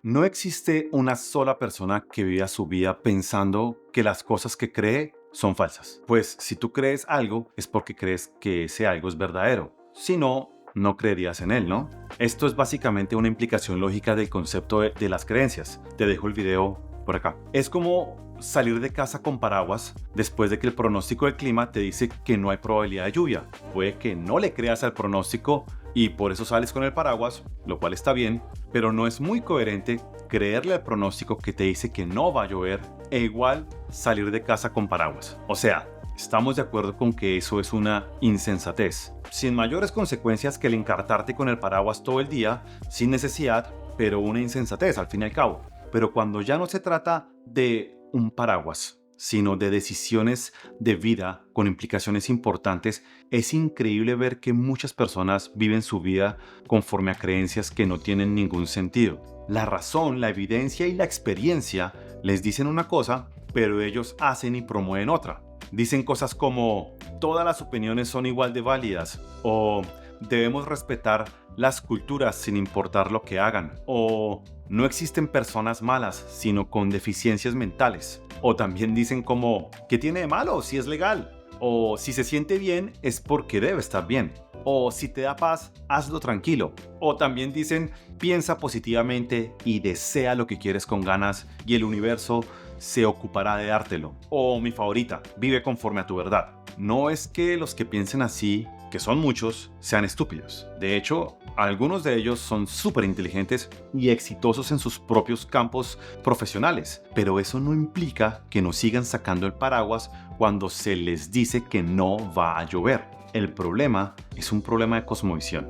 No existe una sola persona que viva su vida pensando que las cosas que cree son falsas. Pues si tú crees algo es porque crees que ese algo es verdadero. Si no, no creerías en él, ¿no? Esto es básicamente una implicación lógica del concepto de las creencias. Te dejo el video por acá. Es como salir de casa con paraguas después de que el pronóstico del clima te dice que no hay probabilidad de lluvia. Puede que no le creas al pronóstico y por eso sales con el paraguas, lo cual está bien, pero no es muy coherente creerle al pronóstico que te dice que no va a llover e igual salir de casa con paraguas. O sea, estamos de acuerdo con que eso es una insensatez, sin mayores consecuencias que el encartarte con el paraguas todo el día, sin necesidad, pero una insensatez al fin y al cabo. Pero cuando ya no se trata de un paraguas, sino de decisiones de vida con implicaciones importantes, es increíble ver que muchas personas viven su vida conforme a creencias que no tienen ningún sentido. La razón, la evidencia y la experiencia les dicen una cosa, pero ellos hacen y promueven otra. Dicen cosas como todas las opiniones son igual de válidas o debemos respetar las culturas sin importar lo que hagan o no existen personas malas sino con deficiencias mentales. O también dicen como ¿qué tiene de malo si es legal? O si se siente bien es porque debe estar bien. O si te da paz, hazlo tranquilo. O también dicen piensa positivamente y desea lo que quieres con ganas y el universo se ocupará de dártelo. O mi favorita, vive conforme a tu verdad. No es que los que piensen así, que son muchos, sean estúpidos. De hecho, algunos de ellos son súper inteligentes y exitosos en sus propios campos profesionales, pero eso no implica que no sigan sacando el paraguas cuando se les dice que no va a llover. El problema es un problema de cosmovisión.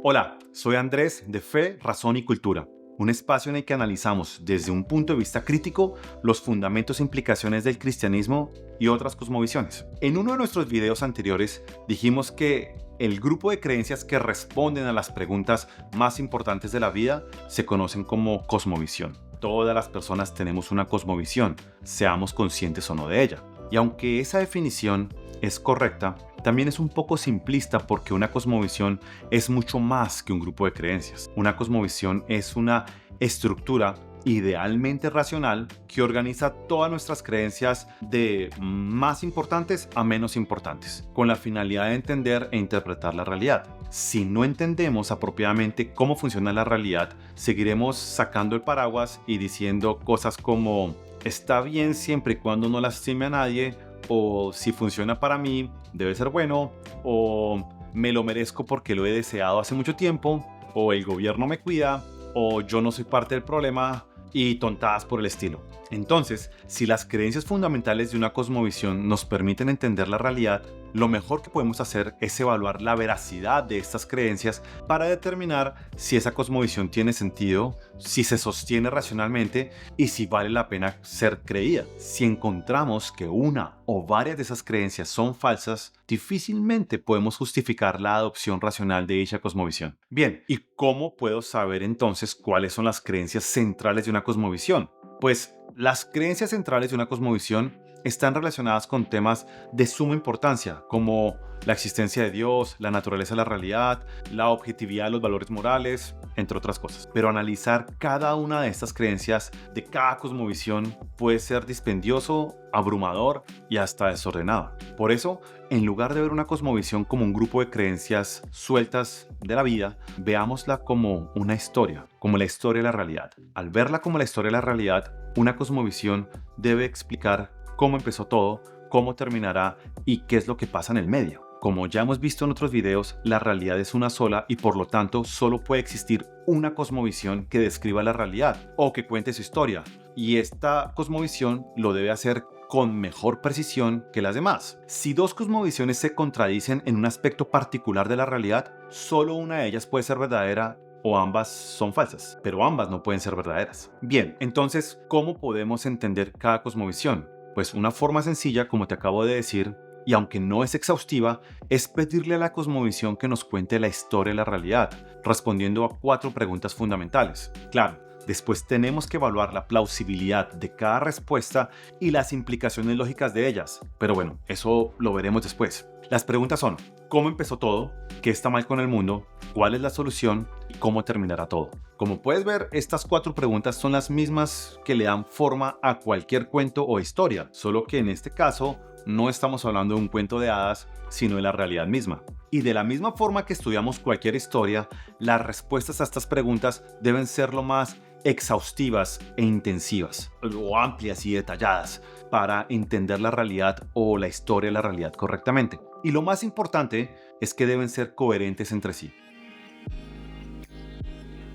Hola, soy Andrés de Fe, Razón y Cultura, un espacio en el que analizamos desde un punto de vista crítico los fundamentos e implicaciones del cristianismo y otras cosmovisiones. En uno de nuestros videos anteriores dijimos que el grupo de creencias que responden a las preguntas más importantes de la vida se conocen como cosmovisión. Todas las personas tenemos una cosmovisión, seamos conscientes o no de ella. Y aunque esa definición es correcta, también es un poco simplista porque una cosmovisión es mucho más que un grupo de creencias. Una cosmovisión es una estructura idealmente racional que organiza todas nuestras creencias de más importantes a menos importantes, con la finalidad de entender e interpretar la realidad. Si no entendemos apropiadamente cómo funciona la realidad, seguiremos sacando el paraguas y diciendo cosas como está bien siempre y cuando no lastime a nadie, o si funciona para mí, debe ser bueno, o me lo merezco porque lo he deseado hace mucho tiempo, o el gobierno me cuida, o yo no soy parte del problema, y tontadas por el estilo. Entonces, si las creencias fundamentales de una cosmovisión nos permiten entender la realidad, lo mejor que podemos hacer es evaluar la veracidad de estas creencias para determinar si esa cosmovisión tiene sentido, si se sostiene racionalmente y si vale la pena ser creída. Si encontramos que una o varias de esas creencias son falsas, difícilmente podemos justificar la adopción racional de dicha cosmovisión. Bien, ¿y cómo puedo saber entonces cuáles son las creencias centrales de una cosmovisión? Pues las creencias centrales de una cosmovisión están relacionadas con temas de suma importancia, como la existencia de Dios, la naturaleza de la realidad, la objetividad de los valores morales, entre otras cosas. Pero analizar cada una de estas creencias de cada cosmovisión puede ser dispendioso, abrumador y hasta desordenado. Por eso, en lugar de ver una cosmovisión como un grupo de creencias sueltas de la vida, veámosla como una historia, como la historia de la realidad. Al verla como la historia de la realidad, una cosmovisión debe explicar cómo empezó todo, cómo terminará y qué es lo que pasa en el medio. Como ya hemos visto en otros videos, la realidad es una sola y por lo tanto solo puede existir una cosmovisión que describa la realidad o que cuente su historia. Y esta cosmovisión lo debe hacer con mejor precisión que las demás. Si dos cosmovisiones se contradicen en un aspecto particular de la realidad, solo una de ellas puede ser verdadera o ambas son falsas, pero ambas no pueden ser verdaderas. Bien, entonces, ¿cómo podemos entender cada cosmovisión? Pues una forma sencilla, como te acabo de decir, y aunque no es exhaustiva, es pedirle a la cosmovisión que nos cuente la historia de la realidad, respondiendo a 4 preguntas fundamentales. Claro, Después tenemos que evaluar la plausibilidad de cada respuesta y las implicaciones lógicas de ellas. Pero bueno, eso lo veremos después. Las preguntas son: ¿cómo empezó todo? ¿Qué está mal con el mundo? ¿Cuál es la solución? ¿Y cómo terminará todo? Como puedes ver, estas 4 preguntas son las mismas que le dan forma a cualquier cuento o historia, solo que en este caso no estamos hablando de un cuento de hadas, sino de la realidad misma. Y de la misma forma que estudiamos cualquier historia, las respuestas a estas preguntas deben ser lo más exhaustivas e intensivas, o amplias y detalladas, para entender la realidad o la historia de la realidad correctamente. Y lo más importante es que deben ser coherentes entre sí.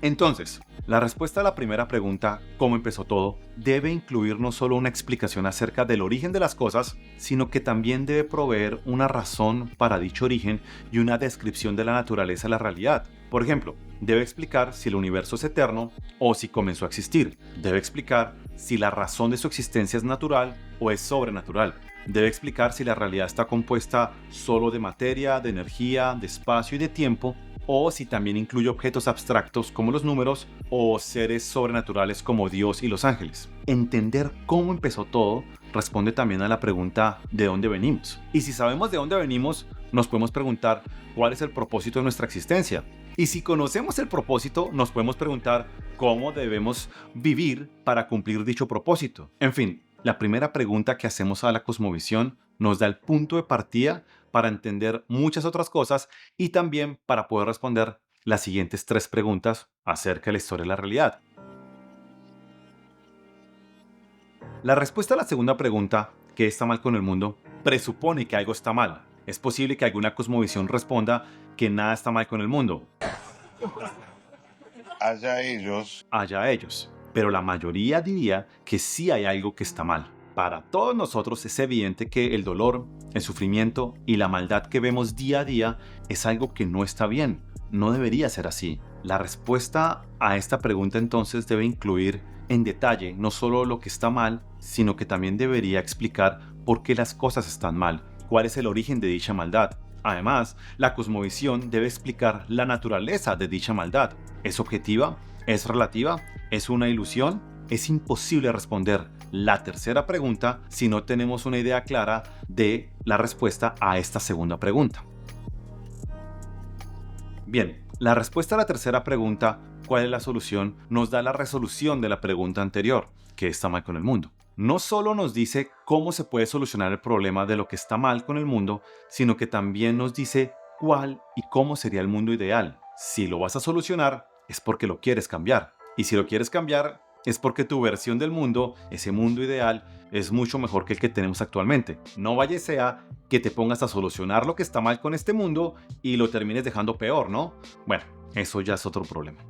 Entonces, la respuesta a la primera pregunta, ¿cómo empezó todo?, debe incluir no solo una explicación acerca del origen de las cosas, sino que también debe proveer una razón para dicho origen y una descripción de la naturaleza de la realidad. Por ejemplo, debe explicar si el universo es eterno o si comenzó a existir. Debe explicar si la razón de su existencia es natural o es sobrenatural. Debe explicar si la realidad está compuesta solo de materia, de energía, de espacio y de tiempo, o si también incluye objetos abstractos como los números o seres sobrenaturales como Dios y los ángeles. Entender cómo empezó todo responde también a la pregunta ¿de dónde venimos? Y si sabemos de dónde venimos, nos podemos preguntar ¿cuál es el propósito de nuestra existencia? Y si conocemos el propósito, nos podemos preguntar cómo debemos vivir para cumplir dicho propósito. En fin, la primera pregunta que hacemos a la cosmovisión nos da el punto de partida para entender muchas otras cosas y también para poder responder las siguientes 3 preguntas acerca de la historia de la realidad. La respuesta a la segunda pregunta, ¿qué está mal con el mundo?, presupone que algo está mal. Es posible que alguna cosmovisión responda que nada está mal con el mundo. Allá ellos. Allá ellos. Pero la mayoría diría que sí hay algo que está mal. Para todos nosotros es evidente que el dolor, el sufrimiento y la maldad que vemos día a día es algo que no está bien. No debería ser así. La respuesta a esta pregunta entonces debe incluir en detalle no solo lo que está mal, sino que también debería explicar por qué las cosas están mal, cuál es el origen de dicha maldad. Además, la cosmovisión debe explicar la naturaleza de dicha maldad. ¿Es objetiva? ¿Es relativa? ¿Es una ilusión? Es imposible responder la tercera pregunta si no tenemos una idea clara de la respuesta a esta segunda pregunta. Bien, la respuesta a la tercera pregunta, ¿cuál es la solución?, nos da la resolución de la pregunta anterior, ¿qué está mal con el mundo? No solo nos dice cómo se puede solucionar el problema de lo que está mal con el mundo, sino que también nos dice cuál y cómo sería el mundo ideal. Si lo vas a solucionar, es porque lo quieres cambiar. Y si lo quieres cambiar, es porque tu versión del mundo, ese mundo ideal, es mucho mejor que el que tenemos actualmente. No vaya sea que te pongas a solucionar lo que está mal con este mundo y lo termines dejando peor, ¿no? Bueno, eso ya es otro problema.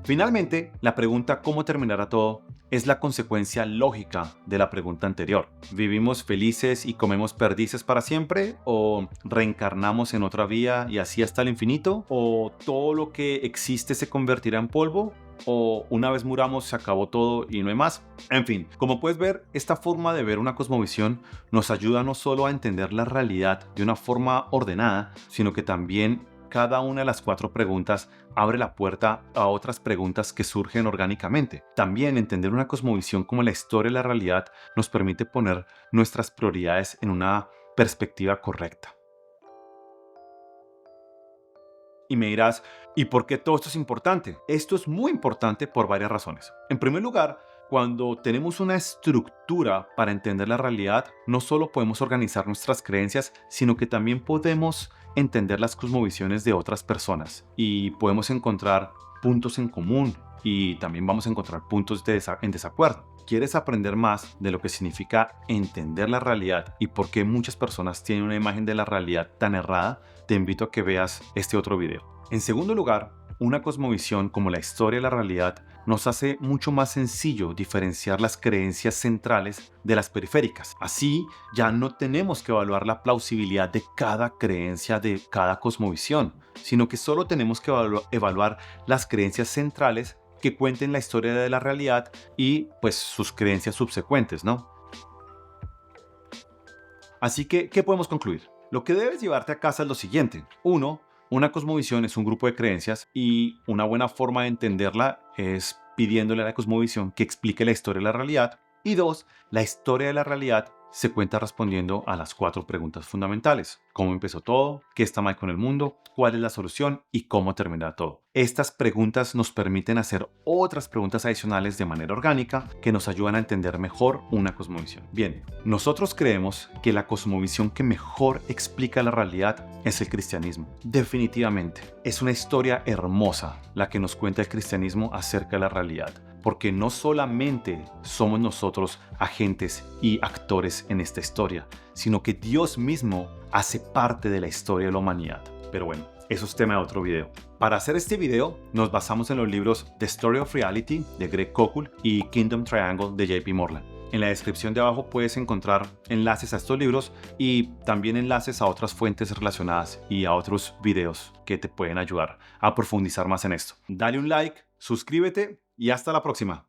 Finalmente, la pregunta ¿cómo terminará todo?, es la consecuencia lógica de la pregunta anterior. ¿Vivimos felices y comemos perdices para siempre? ¿O reencarnamos en otra vida y así hasta el infinito? ¿O todo lo que existe se convertirá en polvo? ¿O una vez muramos se acabó todo y no hay más? En fin, como puedes ver, esta forma de ver una cosmovisión nos ayuda no solo a entender la realidad de una forma ordenada, sino que también cada una de las 4 preguntas abre la puerta a otras preguntas que surgen orgánicamente. También entender una cosmovisión como la historia de la realidad nos permite poner nuestras prioridades en una perspectiva correcta. Y me dirás, ¿y por qué todo esto es importante? Esto es muy importante por varias razones. En primer lugar, cuando tenemos una estructura para entender la realidad, no solo podemos organizar nuestras creencias, sino que también podemos entender las cosmovisiones de otras personas y podemos encontrar puntos en común y también vamos a encontrar puntos en desacuerdo. ¿Quieres aprender más de lo que significa entender la realidad y por qué muchas personas tienen una imagen de la realidad tan errada? Te invito a que veas este otro video. En segundo lugar, una cosmovisión como la historia de la realidad nos hace mucho más sencillo diferenciar las creencias centrales de las periféricas. Así, ya no tenemos que evaluar la plausibilidad de cada creencia de cada cosmovisión, sino que solo tenemos que evaluar las creencias centrales que cuenten la historia de la realidad y pues sus creencias subsecuentes, ¿no? Así que, ¿qué podemos concluir? Lo que debes llevarte a casa es lo siguiente. 1. Una cosmovisión es un grupo de creencias y una buena forma de entenderla es pidiéndole a la cosmovisión que explique la historia de la realidad. Y dos, la historia de la realidad se cuenta respondiendo a las 4 preguntas fundamentales. ¿Cómo empezó todo? ¿Qué está mal con el mundo? ¿Cuál es la solución? ¿Y cómo termina todo? Estas preguntas nos permiten hacer otras preguntas adicionales de manera orgánica que nos ayudan a entender mejor una cosmovisión. Bien, nosotros creemos que la cosmovisión que mejor explica la realidad es el cristianismo. Definitivamente, es una historia hermosa la que nos cuenta el cristianismo acerca de la realidad. Porque no solamente somos nosotros agentes y actores en esta historia, sino que Dios mismo hace parte de la historia de la humanidad. Pero bueno, eso es tema de otro video. Para hacer este video nos basamos en los libros The Story of Reality de Greg Koukl y Kingdom Triangle de J.P. Moreland. En la descripción de abajo puedes encontrar enlaces a estos libros y también enlaces a otras fuentes relacionadas y a otros videos que te pueden ayudar a profundizar más en esto. Dale un like, suscríbete y hasta la próxima.